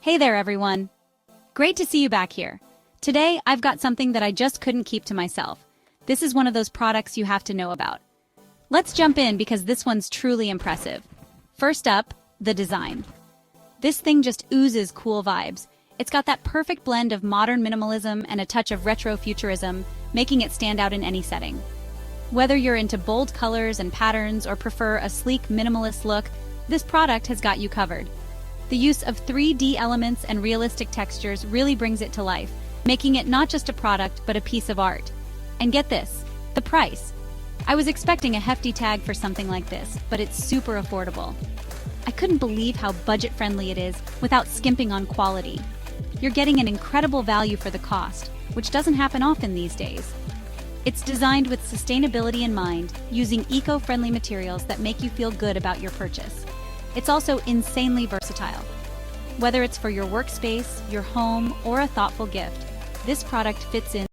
Hey there, everyone. Great to see you back here. Today, I've got something that I just couldn't keep to myself. This is one of those products you have to know about. Let's jump in because this one's truly impressive. First up, the design. This thing just oozes cool vibes. It's got that perfect blend of modern minimalism and a touch of retro futurism, making it stand out in any setting. Whether you're into bold colors and patterns or prefer a sleek, minimalist look, this product has got you covered. The use of 3D elements and realistic textures really brings it to life, making it not just a product but a piece of art. And get this, the price. I was expecting a hefty tag for something like this, but it's super affordable. I couldn't believe how budget-friendly it is without skimping on quality. You're getting an incredible value for the cost, which doesn't happen often these days. It's designed with sustainability in mind, using eco-friendly materials that make you feel good about your purchase. It's also insanely versatile. Whether it's for your workspace, your home, or a thoughtful gift, this product fits in